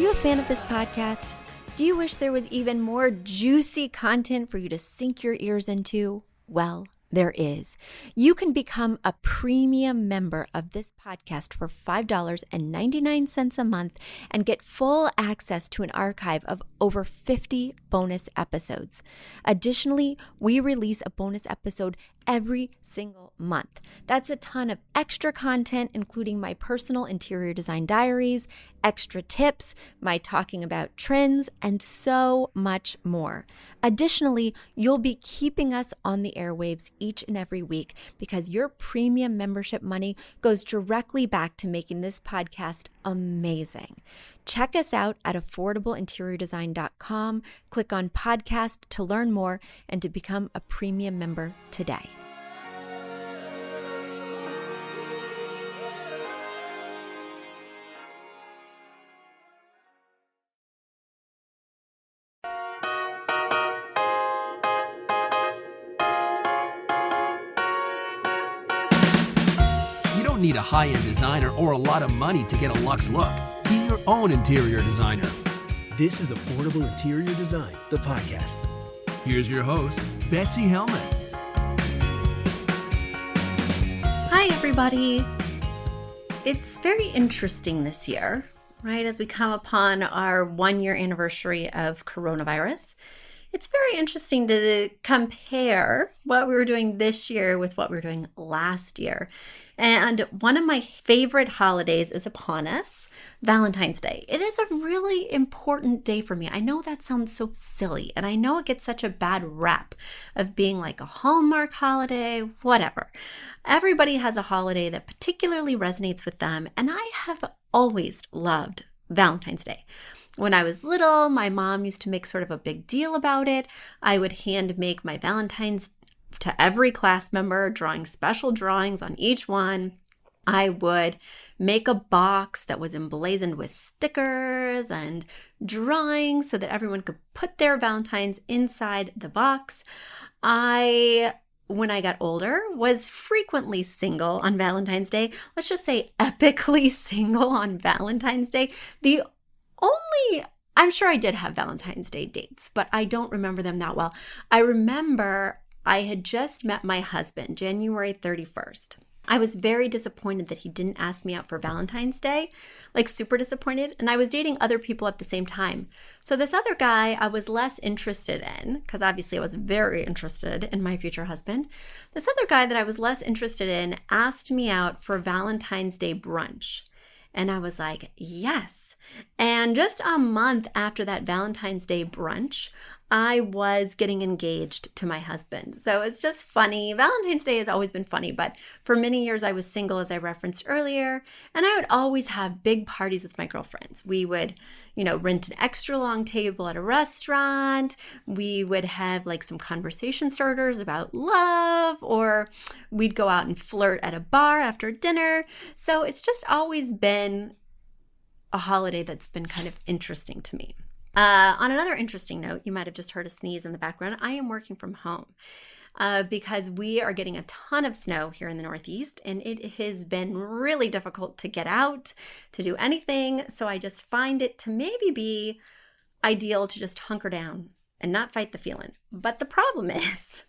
you a fan of this podcast? Do you wish there was even more juicy content for you to sink your ears into? Well, there is. You can become a premium member of this podcast for $5.99 a month and get full access to an archive of over 50 bonus episodes. Additionally, we release a bonus episode every single month. That's a ton of extra content, including my personal interior design diaries, extra tips, my talking about trends, and so much more. Additionally, you'll be keeping us on the airwaves each and every week because your premium membership money goes directly back to making this podcast amazing. Check us out at affordableinteriordesign.com. Click on podcast to learn more and to become a premium member today. You don't need a high-end designer or a lot of money to get a luxe look. Be your own interior designer. This is Affordable Interior Design, the podcast. Here's your host, Betsy Helmuth. Hi, everybody. It's very interesting this year, right? As we come upon our 1-year anniversary of coronavirus, it's very interesting to compare what we were doing this year with what we were doing last year. And one of my favorite holidays is upon us, Valentine's Day. It is a really important day for me. I know that sounds so silly, and I know it gets such a bad rap of being like a Hallmark holiday, whatever. Everybody has a holiday that particularly resonates with them, and I have always loved Valentine's Day. When I was little, my mom used to make sort of a big deal about it. I would hand make my Valentine's to every class member, drawing special drawings on each one. I would make a box that was emblazoned with stickers and drawings so that everyone could put their Valentines inside the box. When I got older, was frequently single on Valentine's Day. Let's just say epically single on Valentine's Day. I'm sure I did have Valentine's Day dates, but I don't remember them that well. I remember I had just met my husband, January 31st. I was very disappointed that he didn't ask me out for Valentine's Day, like super disappointed. And I was dating other people at the same time. So this other guy I was less interested in, because obviously I was very interested in my future husband. This other guy that I was less interested in asked me out for Valentine's Day brunch. And I was like, yes. And just a month after that Valentine's Day brunch, I was getting engaged to my husband. So it's just funny. Valentine's Day has always been funny, but for many years I was single, as I referenced earlier, and I would always have big parties with my girlfriends. We would, rent an extra long table at a restaurant. We would have like some conversation starters about love, or we'd go out and flirt at a bar after dinner. So it's just always been a holiday that's been kind of interesting to me. On another interesting note, you might have just heard a sneeze in the background. I am working from home because we are getting a ton of snow here in the Northeast, and it has been really difficult to get out, to do anything. So I just find it to maybe be ideal to just hunker down and not fight the feeling. But the problem is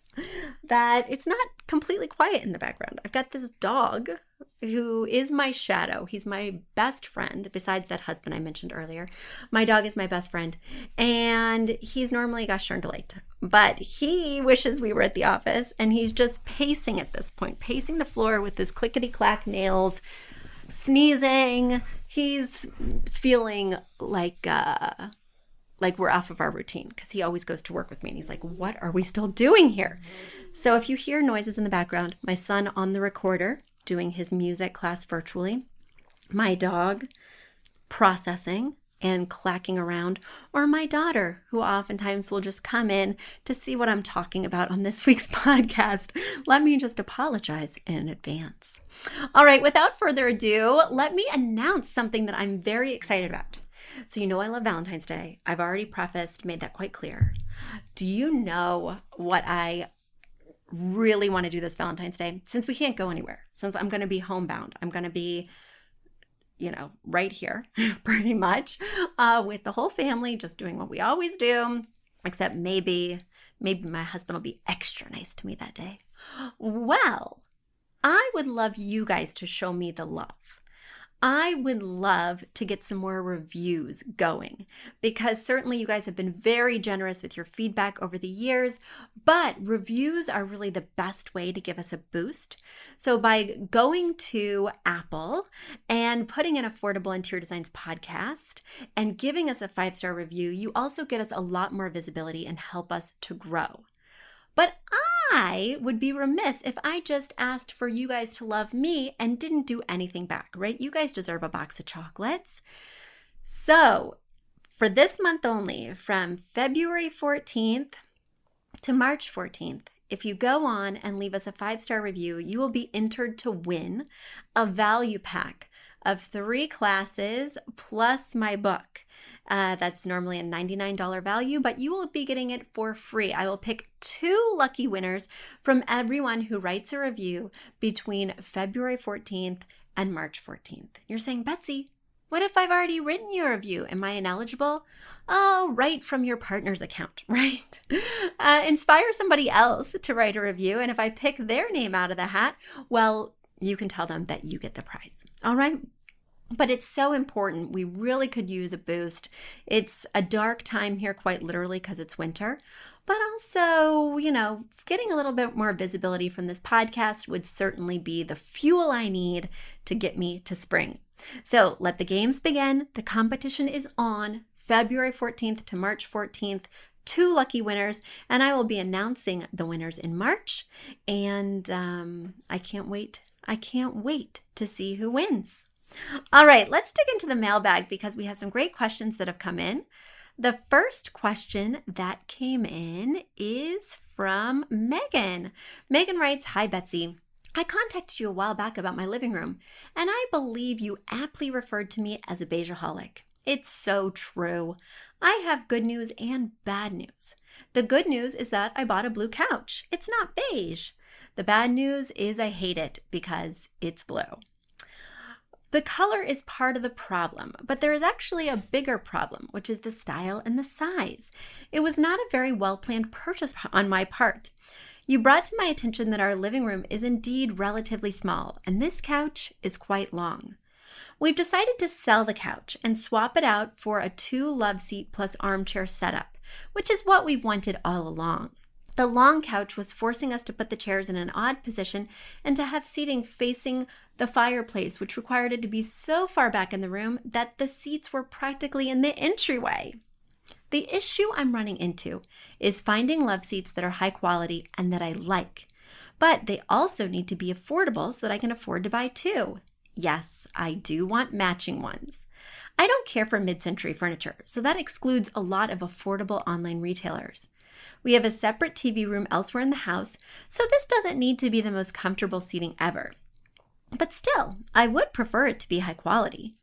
that it's not completely quiet in the background. I've got this dog who is my shadow. He's my best friend, besides that husband I mentioned earlier. My dog is my best friend, and he's normally a gosh darn delight. But he wishes we were at the office, and he's just pacing at this point, pacing the floor with his clickety-clack nails, sneezing. He's feeling like we're off of our routine, because he always goes to work with me, and he's like, what are we still doing here? So if you hear noises in the background, my son on the recorder doing his music class virtually, my dog processing and clacking around, or my daughter, who oftentimes will just come in to see what I'm talking about on this week's podcast, let me just apologize in advance. All right, without further ado, let me announce something that I'm very excited about. So I love Valentine's Day. I've already made that quite clear. Do you know what I really want to do this Valentine's Day? Since we can't go anywhere, since I'm going to be homebound, I'm going to be right here, pretty much, with the whole family, just doing what we always do, except maybe my husband will be extra nice to me that day. Well, I would love you guys to show me the love. I would love to get some more reviews going because certainly you guys have been very generous with your feedback over the years, but reviews are really the best way to give us a boost. So by going to Apple and putting in Affordable Interior Designs podcast and giving us a 5-star review, you also get us a lot more visibility and help us to grow. But I would be remiss if I just asked for you guys to love me and didn't do anything back, right? You guys deserve a box of chocolates. So for this month only, from February 14th to March 14th, if you go on and leave us a 5-star review, you will be entered to win a value pack of 3 classes plus my book. That's normally a $99 value, but you will be getting it for free. I will pick 2 lucky winners from everyone who writes a review between February 14th and March 14th. You're saying, Betsy, what if I've already written you a review? Am I ineligible? Oh, write from your partner's account, right? Inspire somebody else to write a review, and if I pick their name out of the hat, well, you can tell them that you get the prize. All right? But it's so important. We really could use a boost. It's a dark time here, quite literally, because it's winter. But also, getting a little bit more visibility from this podcast would certainly be the fuel I need to get me to spring. So let the games begin. The competition is on February 14th to March 14th. 2 lucky winners, and I will be announcing the winners in March. And I can't wait. I can't wait to see who wins. All right, let's dig into the mailbag because we have some great questions that have come in. The first question that came in is from Megan. Megan writes, "Hi, Betsy. I contacted you a while back about my living room, and I believe you aptly referred to me as a beigeaholic. It's so true. I have good news and bad news. The good news is that I bought a blue couch. It's not beige. The bad news is I hate it because it's blue. The color is part of the problem, but there is actually a bigger problem, which is the style and the size. It was not a very well-planned purchase on my part. You brought to my attention that our living room is indeed relatively small, and this couch is quite long. We've decided to sell the couch and swap it out for a 2 love seat plus armchair setup, which is what we've wanted all along. The long couch was forcing us to put the chairs in an odd position and to have seating facing the fireplace, which required it to be so far back in the room that the seats were practically in the entryway. The issue I'm running into is finding love seats that are high quality and that I like, but they also need to be affordable so that I can afford to buy 2. Yes, I do want matching ones. I don't care for mid-century furniture, so that excludes a lot of affordable online retailers. We have a separate TV room elsewhere in the house, so this doesn't need to be the most comfortable seating ever. But still, I would prefer it to be high quality.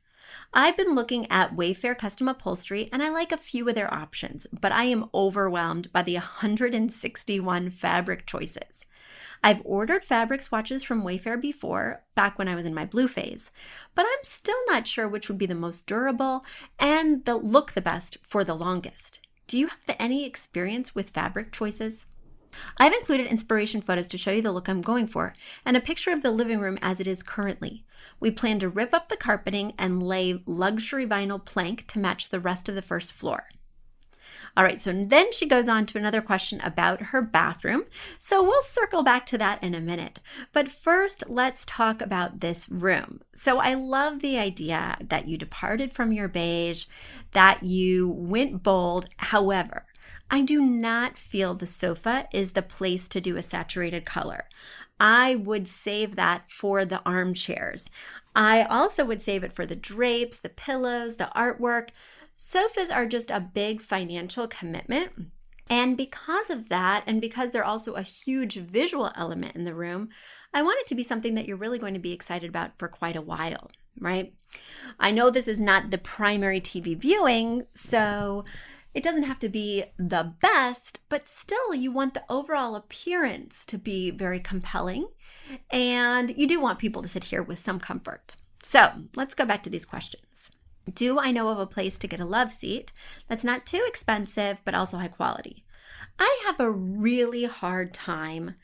I've been looking at Wayfair custom upholstery and I like a few of their options, but I am overwhelmed by the 161 fabric choices. I've ordered fabric swatches from Wayfair before, back when I was in my blue phase, but I'm still not sure which would be the most durable and look the best for the longest. Do you have any experience with fabric choices? I've included inspiration photos to show you the look I'm going for and a picture of the living room as it is currently. We plan to rip up the carpeting and lay luxury vinyl plank to match the rest of the first floor. All right, so then she goes on to another question about her bathroom. So we'll circle back to that in a minute. But first, let's talk about this room. So I love the idea that you departed from your beige, that you went bold. However, I do not feel the sofa is the place to do a saturated color. I would save that for the armchairs. I also would save it for the drapes, the pillows, the artwork. Sofas are just a big financial commitment. And because of that, and because they're also a huge visual element in the room, I want it to be something that you're really going to be excited about for quite a while, right? I know this is not the primary TV viewing, so it doesn't have to be the best, but still you want the overall appearance to be very compelling. And you do want people to sit here with some comfort. So let's go back to these questions. Do I know of a place to get a love seat that's not too expensive, but also high quality? I have a really hard time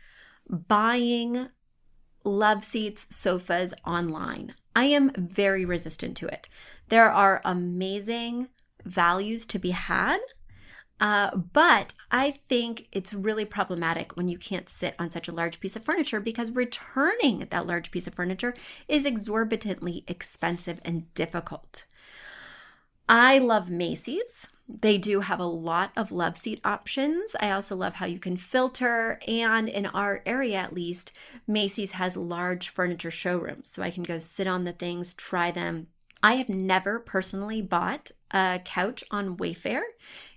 buying love seats, sofas online. I am very resistant to it. There are amazing values to be had, but I think it's really problematic when you can't sit on such a large piece of furniture because returning that large piece of furniture is exorbitantly expensive and difficult. I love Macy's. They do have a lot of love seat options. I also love how you can filter. And in our area, at least, Macy's has large furniture showrooms. So I can go sit on the things, try them. I have never personally bought a couch on Wayfair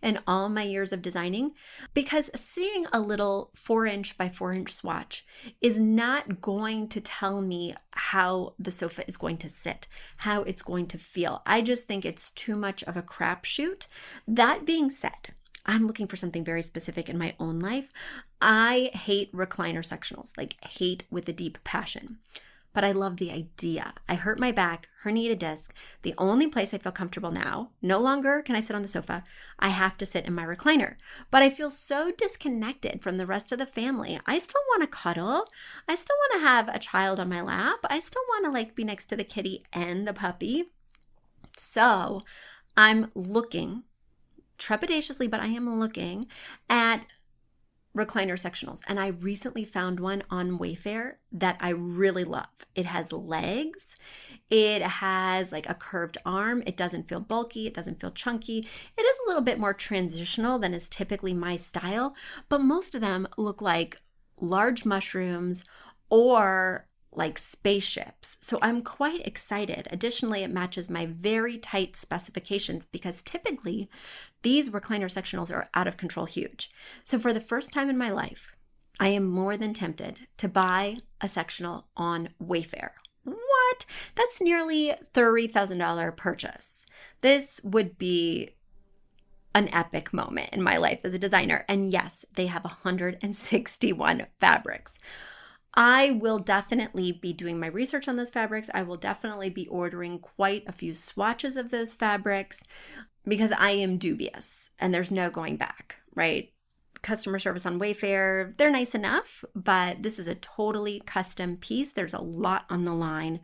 in all my years of designing because seeing a little 4-inch by 4-inch swatch is not going to tell me how the sofa is going to sit, how it's going to feel. I just think it's too much of a crapshoot. That being said, I'm looking for something very specific in my own life. I hate recliner sectionals, like hate with a deep passion. But I love the idea. I hurt my back, herniated disc. The only place I feel comfortable now, no longer can I sit on the sofa. I have to sit in my recliner. But I feel so disconnected from the rest of the family. I still want to cuddle. I still want to have a child on my lap. I still want to be next to the kitty and the puppy. So I'm looking trepidatiously, but I am looking at recliner sectionals. And I recently found one on Wayfair that I really love. It has legs. It has a curved arm. It doesn't feel bulky. It doesn't feel chunky. It is a little bit more transitional than is typically my style, but most of them look like large mushrooms or like spaceships. So I'm quite excited. Additionally, it matches my very tight specifications because typically these recliner sectionals are out of control huge. So for the first time in my life, I am more than tempted to buy a sectional on Wayfair. What? That's nearly $30,000 purchase. This would be an epic moment in my life as a designer. And yes, they have 161 fabrics. I will definitely be doing my research on those fabrics. I will definitely be ordering quite a few swatches of those fabrics because I am dubious and there's no going back, right? Customer service on Wayfair, they're nice enough, but this is a totally custom piece. There's a lot on the line.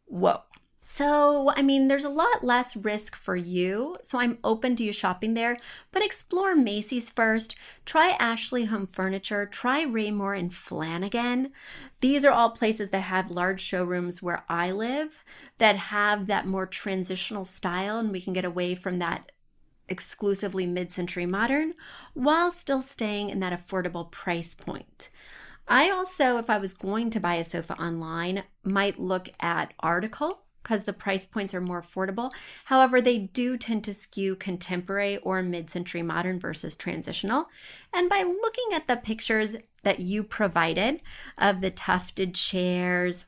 Whoa. So, there's a lot less risk for you. So I'm open to you shopping there, but explore Macy's first. Try Ashley Home Furniture. Try Raymore and Flanagan. These are all places that have large showrooms where I live that have that more transitional style, and we can get away from that exclusively mid-century modern while still staying in that affordable price point. I also, if I was going to buy a sofa online, might look at Article, because the price points are more affordable. However, they do tend to skew contemporary or mid-century modern versus transitional. And by looking at the pictures that you provided of the tufted chairs,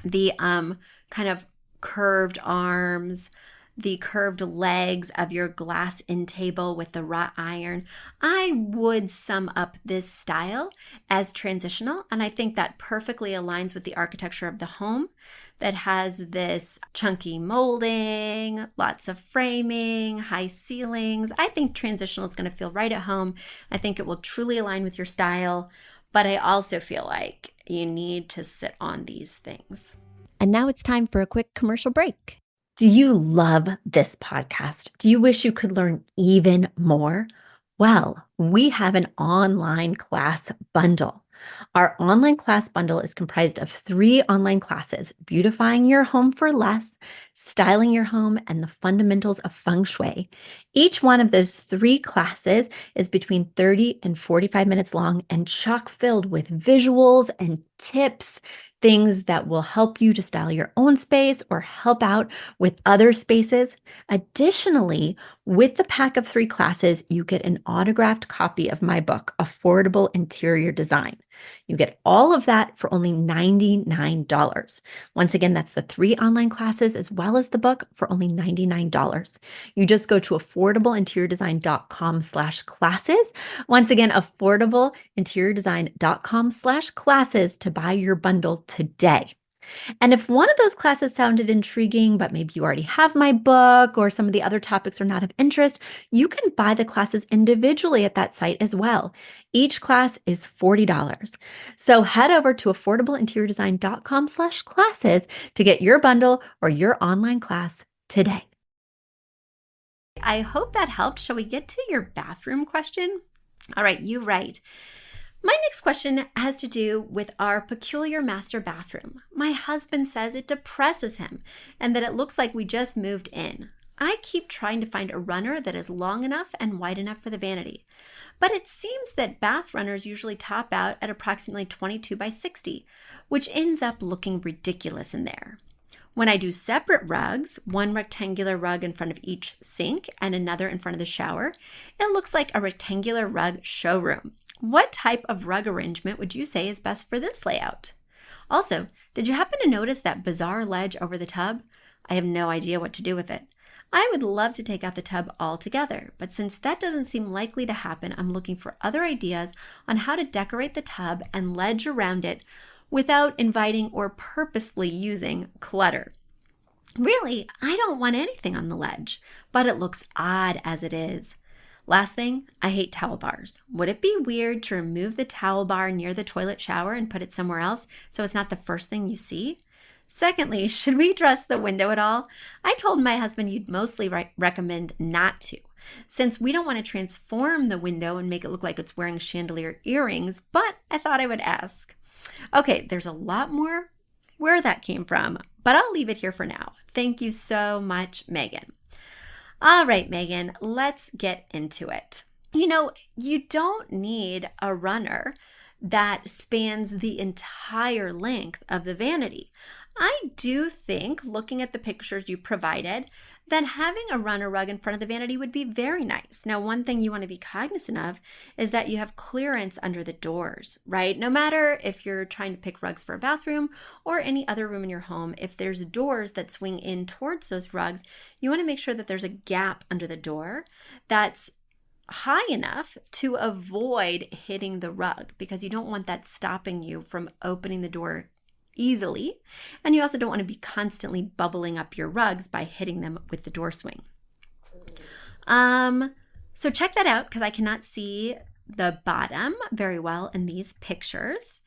the kind of curved arms, the curved legs of your glass end table with the wrought iron, I would sum up this style as transitional. And I think that perfectly aligns with the architecture of the home that has this chunky molding, lots of framing, high ceilings. I think transitional is going to feel right at home. I think it will truly align with your style, but I also feel like you need to sit on these things. And now it's time for a quick commercial break. Do you love this podcast? Do you wish you could learn even more? Well, we have an online class bundle. Our online class bundle is comprised of 3 online classes: Beautifying Your Home for Less, Styling Your Home, and the Fundamentals of Feng Shui. Each one of those 3 classes is between 30 and 45 minutes long and chock-filled with visuals and tips, things that will help you to style your own space or help out with other spaces. Additionally, with the pack of 3 classes, you get an autographed copy of my book, Affordable Interior Design. You get all of that for only $99. Once again, that's the 3 online classes as well as the book for only $99. You just go to affordableinteriordesign.com/classes. Once again, affordableinteriordesign.com/classes to buy your bundle today. And if one of those classes sounded intriguing, but maybe you already have my book or some of the other topics are not of interest, you can buy the classes individually at that site as well. Each class is $40. So head over to affordableinteriordesign.com/classes to get your bundle or your online class today. I hope that helped. Shall we get to your bathroom question? All right, you right. My next question has to do with our peculiar master bathroom. My husband says it depresses him and that it looks like we just moved in. I keep trying to find a runner that is long enough and wide enough for the vanity. But it seems that bath runners usually top out at approximately 22 by 60, which ends up looking ridiculous in there. When I do separate rugs, one rectangular rug in front of each sink and another in front of the shower, it looks like a rectangular rug showroom. What type of rug arrangement would you say is best for this layout? Also, did you happen to notice that bizarre ledge over the tub? I have no idea what to do with it. I would love to take out the tub altogether, but since that doesn't seem likely to happen, I'm looking for other ideas on how to decorate the tub and ledge around it without inviting or purposefully using clutter. Really, I don't want anything on the ledge, but it looks odd as it is. Last thing, I hate towel bars. Would it be weird to remove the towel bar near the toilet shower and put it somewhere else so it's not the first thing you see? Secondly, should we dress the window at all? I told my husband you'd mostly recommend not to, since we don't want to transform the window and make it look like it's wearing chandelier earrings, but I thought I would ask. Okay, there's a lot more where that came from, but I'll leave it here for now. Thank you so much, Megan. All right, Megan, let's get into it. You don't need a runner that spans the entire length of the vanity. I do think, looking at the pictures you provided, that having a runner rug in front of the vanity would be very nice. Now, one thing you want to be cognizant of is that you have clearance under the doors, right? No matter if you're trying to pick rugs for a bathroom or any other room in your home, if there's doors that swing in towards those rugs, you want to make sure that there's a gap under the door that's high enough to avoid hitting the rug, because you don't want that stopping you from opening the door easily, and you also don't want to be constantly bubbling up your rugs by hitting them with the door swing. So check that out, because I cannot see the bottom very well in these pictures,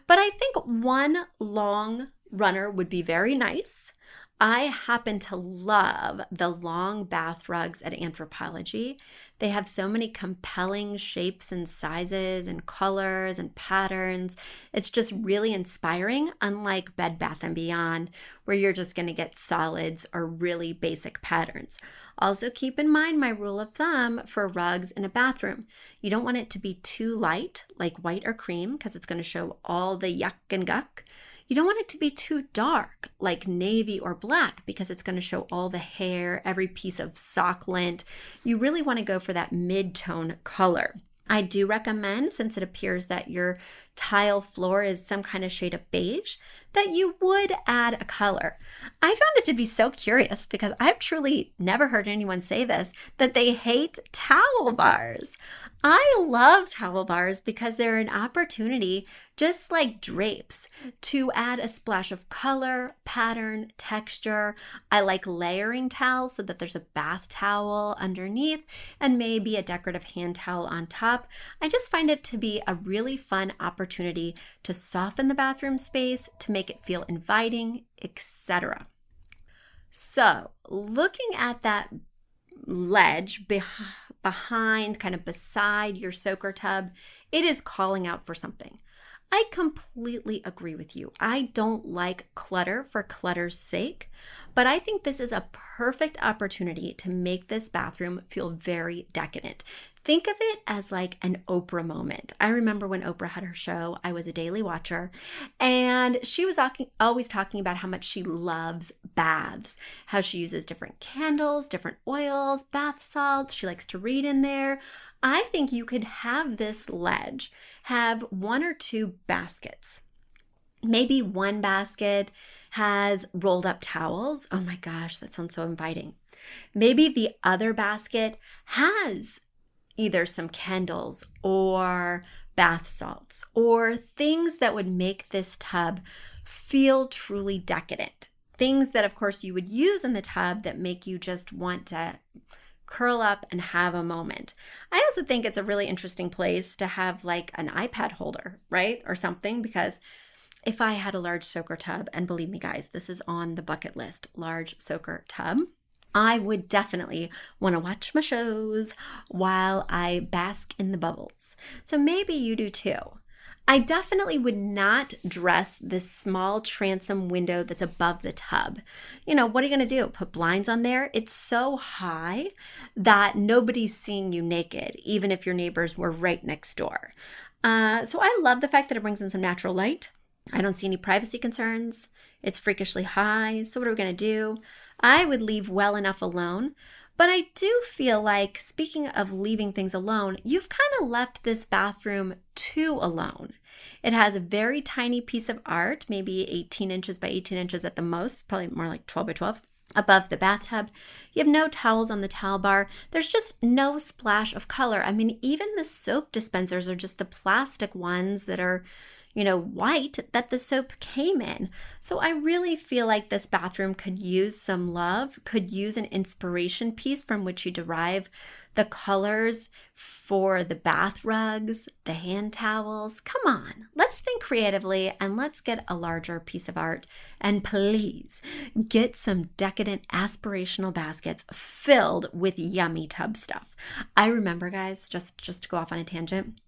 but I think one long runner would be very nice. I happen to love the long bath rugs at Anthropologie. They have so many compelling shapes and sizes and colors and patterns. It's just really inspiring, unlike Bed Bath & Beyond, where you're just going to get solids or really basic patterns. Also keep in mind my rule of thumb for rugs in a bathroom. You don't want it to be too light, like white or cream, because it's going to show all the yuck and guck. You don't want it to be too dark, like navy or black, because it's going to show all the hair, every piece of sock lint. You really want to go for that mid-tone color. I do recommend, since it appears that your tile floor is some kind of shade of beige, that you would add a color. I found it to be so curious, because I've truly never heard anyone say this, that they hate towel bars. I love towel bars because they're an opportunity, just like drapes, to add a splash of color, pattern, texture. I like layering towels so that there's a bath towel underneath and maybe a decorative hand towel on top. I just find it to be a really fun opportunity to soften the bathroom space, to make it feel inviting, etc. So, looking at that ledge behind, kind of beside your soaker tub, it is calling out for something. I completely agree with you. I don't like clutter for clutter's sake, but I think this is a perfect opportunity to make this bathroom feel very decadent. Think of it as like an Oprah moment. I remember when Oprah had her show, I was a daily watcher, and she was always talking about how much she loves baths, how she uses different candles, different oils, bath salts. She likes to read in there. I think you could have this ledge have one or two baskets. Maybe one basket has rolled up towels. Oh my gosh, that sounds so inviting. Maybe the other basket has either some candles or bath salts or things that would make this tub feel truly decadent. Things that, of course, you would use in the tub that make you just want to curl up and have a moment. I also think it's a really interesting place to have like an iPad holder, right? Or something, because if I had a large soaker tub, and believe me guys, this is on the bucket list, large soaker tub, I would definitely want to watch my shows while I bask in the bubbles. So maybe you do too. I definitely would not dress this small transom window that's above the tub. You know, what are you going to do? Put blinds on there? It's so high that nobody's seeing you naked, even if your neighbors were right next door. So I love the fact that it brings in some natural light. I don't see any privacy concerns. It's freakishly high. So what are we going to do? I would leave well enough alone. But I do feel like, speaking of leaving things alone, you've kind of left this bathroom too alone. It has a very tiny piece of art, maybe 18 inches by 18 inches at the most, probably more like 12 by 12, above the bathtub. You have no towels on the towel bar. There's just no splash of color. I mean, even the soap dispensers are just the plastic ones that are, white that the soap came in. So I really feel like this bathroom could use some love, could use an inspiration piece from which you derive the colors for the bath rugs, the hand towels. Come on, let's think creatively and let's get a larger piece of art. And please get some decadent aspirational baskets filled with yummy tub stuff. I remember, guys, just to go off on a tangent,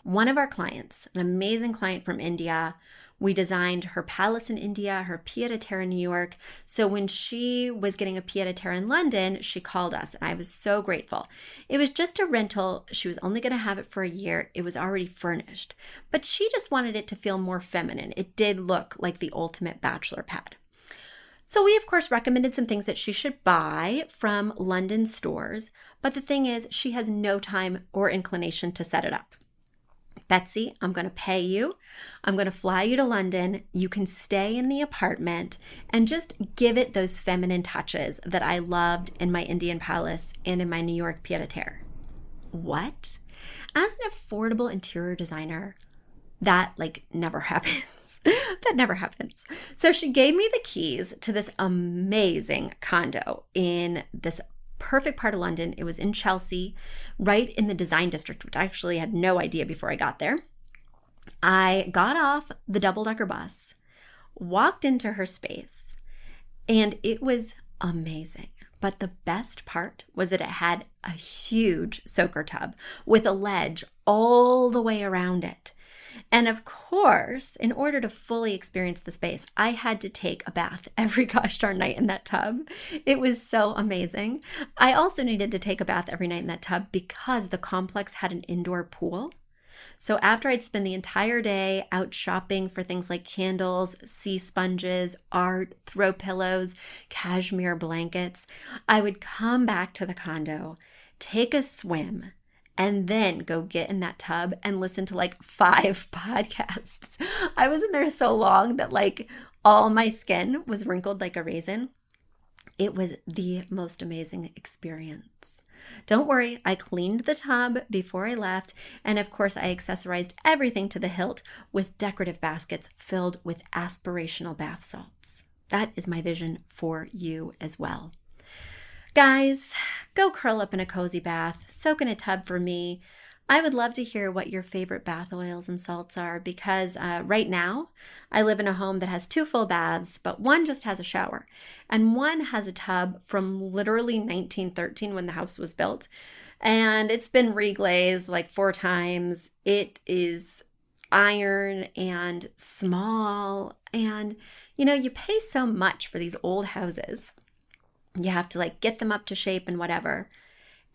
one of our clients, an amazing client from India, we designed her palace in India, her pied-à-terre in New York. So when she was getting a pied-à-terre in London, she called us, and I was so grateful. It was just a rental. She was only going to have it for a year. It was already furnished, but she just wanted it to feel more feminine. It did look like the ultimate bachelor pad. So we, of course, recommended some things that she should buy from London stores, but the thing is, she has no time or inclination to set it up. Betsy, I'm going to pay you. I'm going to fly you to London. You can stay in the apartment and just give it those feminine touches that I loved in my Indian palace and in my New York pied-à-terre. What? As an affordable interior designer, that never happens. That never happens. So she gave me the keys to this amazing condo in this perfect part of London. It was in Chelsea, right in the design district, which I actually had no idea before I got there. I got off the double-decker bus, walked into her space, and it was amazing. But the best part was that it had a huge soaker tub with a ledge all the way around it. And of course, in order to fully experience the space, I had to take a bath every gosh darn night in that tub. It was so amazing. I also needed to take a bath every night in that tub because the complex had an indoor pool. So after I'd spend the entire day out shopping for things like candles, sea sponges, art, throw pillows, cashmere blankets, I would come back to the condo, take a swim, and then go get in that tub and listen to 5 podcasts. I was in there so long that all my skin was wrinkled like a raisin. It was the most amazing experience. Don't worry, I cleaned the tub before I left, and of course I accessorized everything to the hilt with decorative baskets filled with aspirational bath salts. That is my vision for you as well. Guys, go curl up in a cozy bath, soak in a tub for me. I would love to hear what your favorite bath oils and salts are because right now I live in a home that has 2 full baths, but one just has a shower and one has a tub from literally 1913 when the house was built. And it's been reglazed 4 times. It is iron and small and, you pay so much for these old houses. You have to get them up to shape and whatever.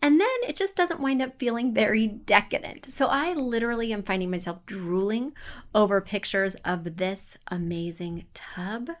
And then it just doesn't wind up feeling very decadent. So I literally am finding myself drooling over pictures of this amazing tub.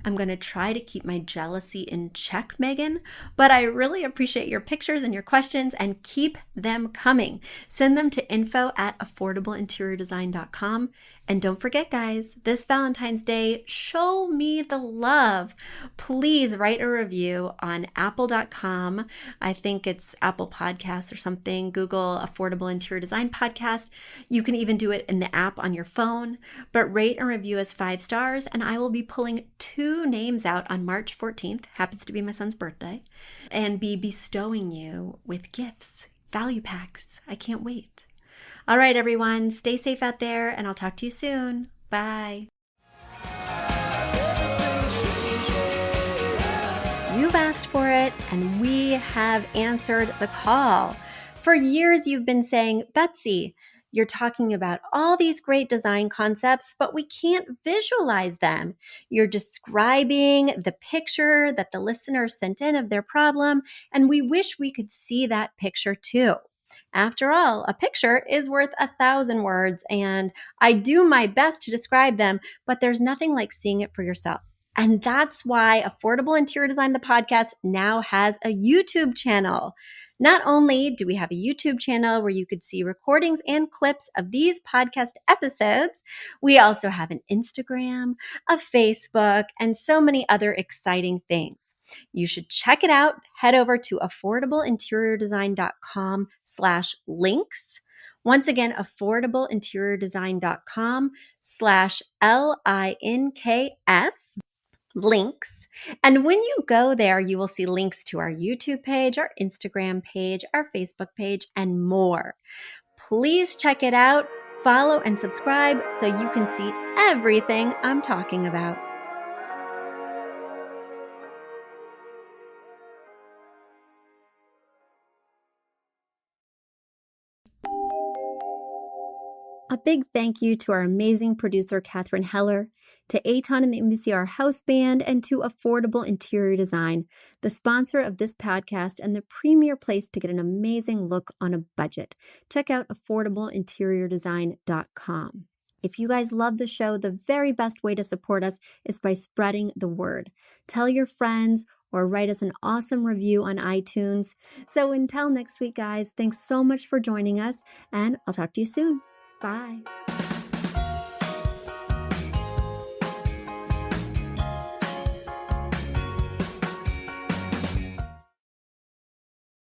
I'm going to try to keep my jealousy in check, Megan, but I really appreciate your pictures and your questions and keep them coming. Send them to info@affordableinteriordesign.com And don't forget, guys, this Valentine's Day, show me the love. Please write a review on apple.com. I think it's Apple Podcasts or something. Google Affordable Interior Design Podcast. You can even do it in the app on your phone. But rate and review us 5 stars, and I will be pulling 2 names out on March 14th. Happens to be my son's birthday. And be bestowing you with gifts, value packs. I can't wait. All right, everyone, stay safe out there, and I'll talk to you soon. Bye. You've asked for it, and we have answered the call. For years, you've been saying, Betsy, you're talking about all these great design concepts, but we can't visualize them. You're describing the picture that the listener sent in of their problem, and we wish we could see that picture too. After all, a picture is worth 1,000 words, and I do my best to describe them, but there's nothing like seeing it for yourself. And that's why Affordable Interior Design, the podcast, now has a YouTube channel. Not only do we have a YouTube channel where you could see recordings and clips of these podcast episodes, we also have an Instagram, a Facebook, and so many other exciting things. You should check it out. Head over to affordableinteriordesign.com/links. Once again, affordableinteriordesign.com/LINKS. Links. And when you go there, you will see links to our YouTube page, our Instagram page, our Facebook page, and more. Please check it out, follow and subscribe so you can see everything I'm talking about. A big thank you to our amazing producer, Catherine Heller, to Aton and the MVCR House Band, and to Affordable Interior Design, the sponsor of this podcast and the premier place to get an amazing look on a budget. Check out affordableinteriordesign.com. If you guys love the show, the very best way to support us is by spreading the word. Tell your friends or write us an awesome review on iTunes. So until next week, guys, thanks so much for joining us, and I'll talk to you soon. Bye.